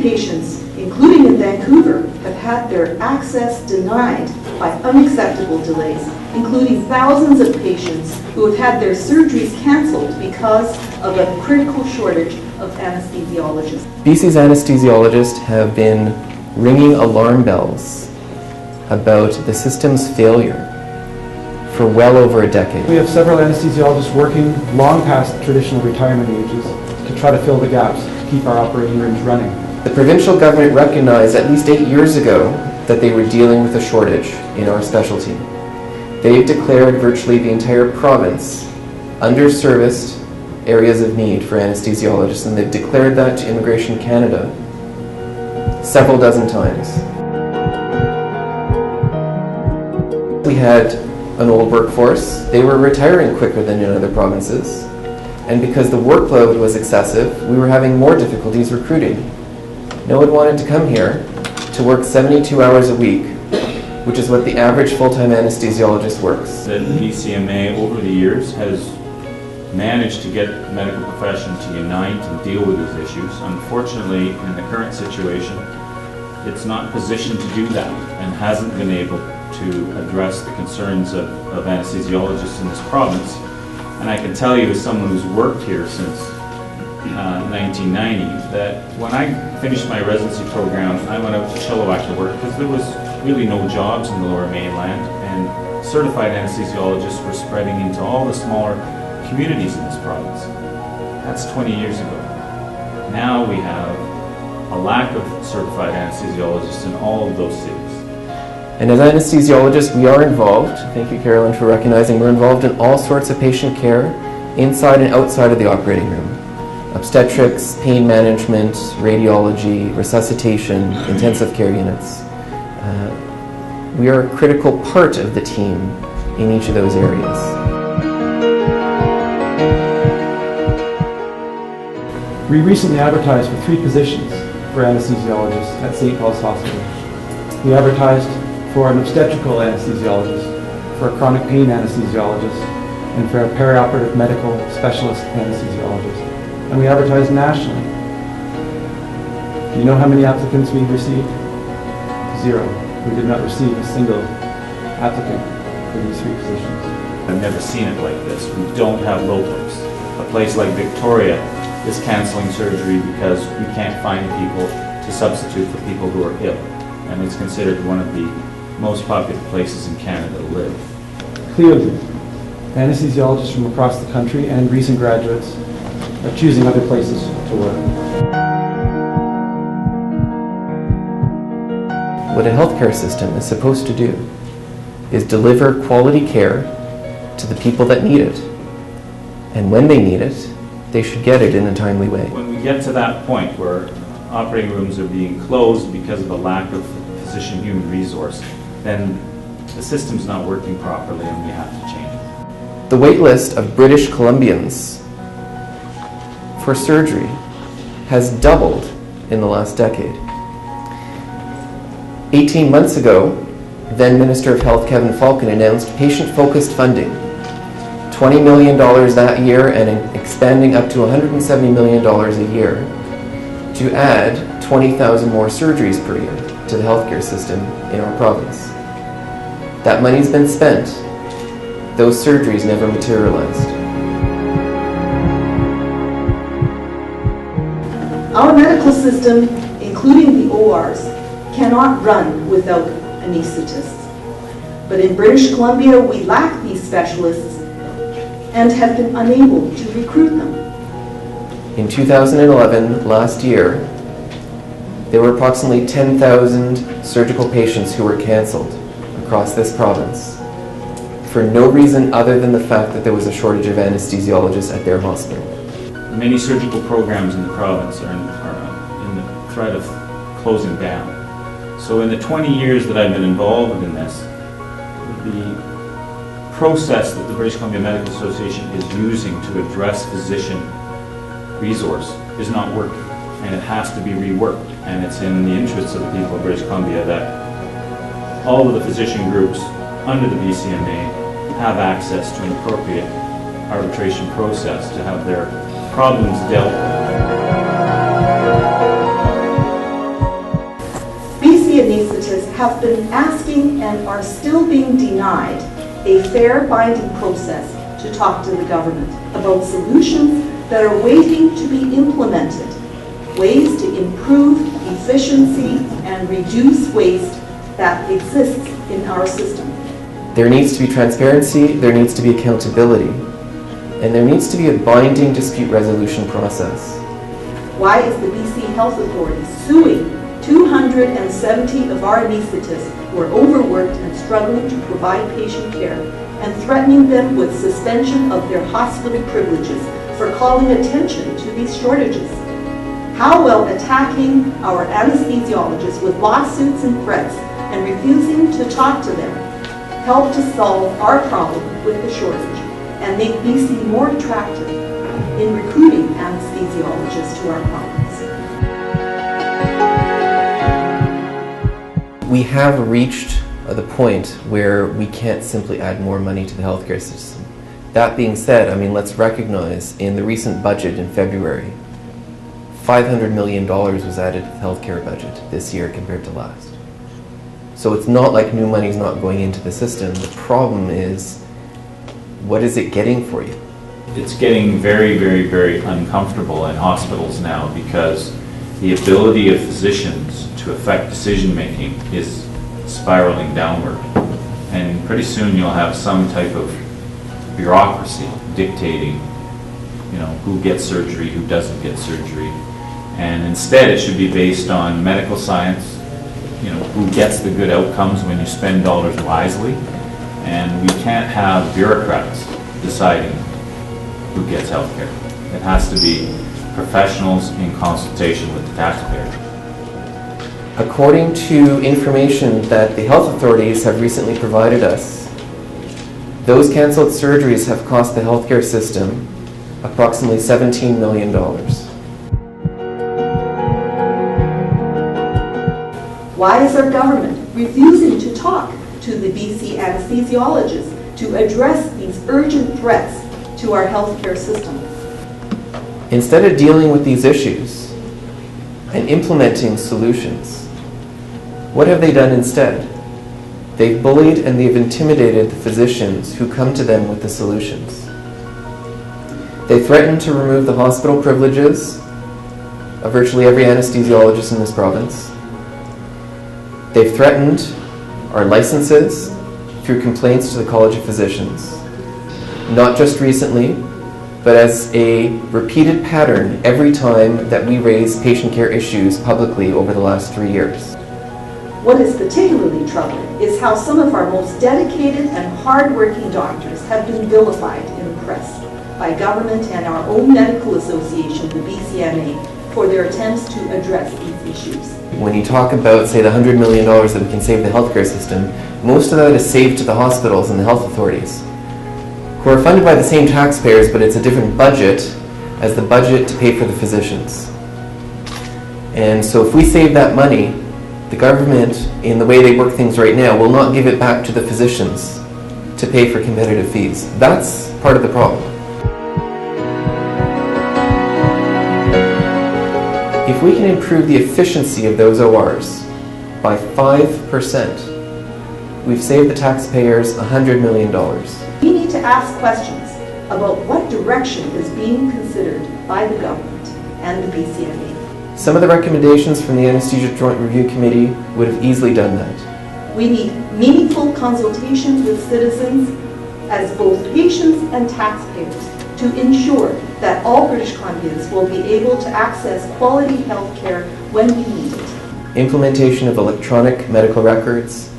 patients, including in Vancouver, have had their access denied by unacceptable delays, including thousands of patients who have had their surgeries cancelled because of a critical shortage of anesthesiologists. BC's anesthesiologists have been ringing alarm bells about the system's failure for well over a decade. We have several anesthesiologists working long past traditional retirement ages to try to fill the gaps, to keep our operating rooms running. The provincial government recognized at least 8 years ago that they were dealing with a shortage in our specialty. They've declared virtually the entire province underserviced areas of need for anesthesiologists, and they've declared that to Immigration Canada several dozen times. We had an old workforce. They were retiring quicker than in other provinces, and because the workload was excessive, we were having more difficulties recruiting. No one wanted to come here to work 72 hours a week, which is what the average full-time anesthesiologist works. The BCMA over the years has managed to get the medical profession to unite and deal with these issues. Unfortunately, in the current situation, it's not positioned to do that and hasn't been able to address the concerns of anesthesiologists in this province. And I can tell you, as someone who's worked here since 1990, that when I finished my residency program, I went out to Chilliwack to work because there was really no jobs in the Lower Mainland, and certified anesthesiologists were spreading into all the smaller communities in this province. That's 20 years ago. Now we have a lack of certified anesthesiologists in all of those cities. And as anesthesiologists, we are involved, thank you Carolyn for recognizing, we're involved in all sorts of patient care inside and outside of the operating room. Obstetrics, pain management, radiology, resuscitation, intensive care units. We are a critical part of the team in each of those areas. We recently advertised for 3 positions for anesthesiologists at St. Paul's Hospital. We advertised for an obstetrical anesthesiologist, for a chronic pain anesthesiologist, and for a perioperative medical specialist anesthesiologist. And we advertised nationally. Do you know how many applicants we received? 0. We did not receive a single applicant for these 3 positions. I've never seen it like this. We don't have locums. A place like Victoria is cancelling surgery because we can't find people to substitute for people who are ill. And it's considered one of the most popular places in Canada to live. Clearly, anesthesiologists from across the country and recent graduates are choosing other places to work. What a healthcare system is supposed to do is deliver quality care to the people that need it. And when they need it, they should get it in a timely way. When we get to that point where operating rooms are being closed because of a lack of physician human resource, then the system's not working properly and we have to change it. The wait list of British Columbians for surgery has doubled in the last decade. 18 months ago, then Minister of Health Kevin Falcon announced patient-focused funding, $20 million that year and expanding up to $170 million a year to add 20,000 more surgeries per year to the healthcare system in our province. That money's been spent. Those surgeries never materialized. Our medical system, including the ORs, cannot run without anesthetists. But in British Columbia, we lack these specialists and have been unable to recruit them. In 2011, last year, there were approximately 10,000 surgical patients who were cancelled across this province for no reason other than the fact that there was a shortage of anesthesiologists at their hospital. Many surgical programs in the province are in the threat of closing down. So in the 20 years that I've been involved in this, the process that the British Columbia Medical Association is using to address physician resource is not working, and it has to be reworked. And it's in the interests of the people of British Columbia that all of the physician groups under the BCMA have access to an appropriate arbitration process to have their problems dealt with. have been asking and are still being denied a fair binding process to talk to the government about solutions that are waiting to be implemented, ways to improve efficiency and reduce waste that exists in our system. There needs to be transparency, there needs to be accountability, and there needs to be a binding dispute resolution process. Why is the BC Health Authority suing 270 of our anaesthetists who are overworked and struggling to provide patient care, and threatening them with suspension of their hospital privileges for calling attention to these shortages? How will attacking our anesthesiologists with lawsuits and threats and refusing to talk to them help to solve our problem with the shortage and make BC more attractive in recruiting anesthesiologists to our province? We have reached the point where we can't simply add more money to the healthcare system. That being said, I mean, let's recognize in the recent budget in February, $500 million was added to the healthcare budget this year compared to last. So it's not like new money is not going into the system. The problem is, what is it getting for you? It's getting very, very, very uncomfortable in hospitals now because the ability of physicians to affect decision-making is spiraling downward. And pretty soon you'll have some type of bureaucracy dictating, who gets surgery, who doesn't get surgery. And instead it should be based on medical science, who gets the good outcomes when you spend dollars wisely. And we can't have bureaucrats deciding who gets health care. It has to be professionals in consultation with the taxpayer. According to information that the health authorities have recently provided us, those cancelled surgeries have cost the healthcare system approximately $17 million. Why is our government refusing to talk to the BC anesthesiologists to address these urgent threats to our healthcare system? Instead of dealing with these issues and implementing solutions, what have they done instead? They've bullied and they've intimidated the physicians who come to them with the solutions. They threatened to remove the hospital privileges of virtually every anesthesiologist in this province. They've threatened our licenses through complaints to the College of Physicians, not just recently, but as a repeated pattern every time that we raise patient care issues publicly over the last 3 years. What is particularly troubling is how some of our most dedicated and hard-working doctors have been vilified in the press by government and our own medical association, the BCMA, for their attempts to address these issues. When you talk about, say, the $100 million that we can save the healthcare system, most of that is saved to the hospitals and the health authorities, who are funded by the same taxpayers, but it's a different budget as the budget to pay for the physicians. And so if we save that money, the government, in the way they work things right now, will not give it back to the physicians to pay for competitive fees. That's part of the problem. If we can improve the efficiency of those ORs by 5%, we've saved the taxpayers $100 million. We need to ask questions about what direction is being considered by the government and the BCMA. Some of the recommendations from the Anesthesia Joint Review Committee would have easily done that. We need meaningful consultations with citizens as both patients and taxpayers to ensure that all British Columbians will be able to access quality health care when we need it. Implementation of electronic medical records,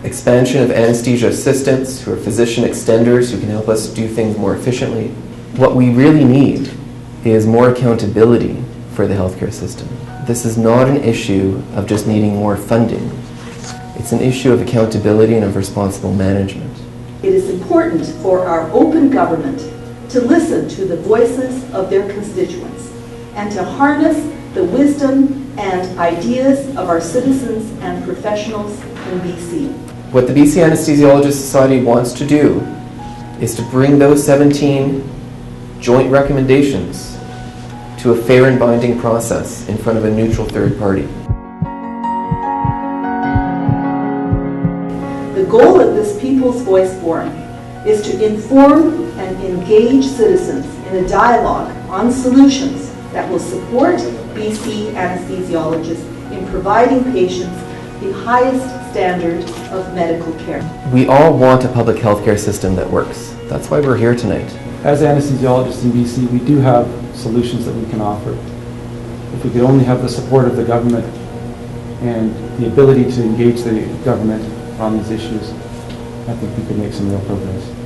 expansion of anesthesia assistants who are physician extenders who can help us do things more efficiently. What we really need is more accountability for the healthcare system. This is not an issue of just needing more funding. It's an issue of accountability and of responsible management. It is important for our open government to listen to the voices of their constituents and to harness the wisdom and ideas of our citizens and professionals in BC. What the BC Anesthesiologist Society wants to do is to bring those 17 joint recommendations to a fair and binding process in front of a neutral third party. goal of this People's Voice Forum is to inform and engage citizens in a dialogue on solutions that will support BC anesthesiologists in providing patients the highest standard of medical care. We all want a public healthcare system that works. That's why we're here tonight. As anesthesiologists in BC, we do have solutions that we can offer. If we could only have the support of the government and the ability to engage the government on these issues, I think we could make some real progress.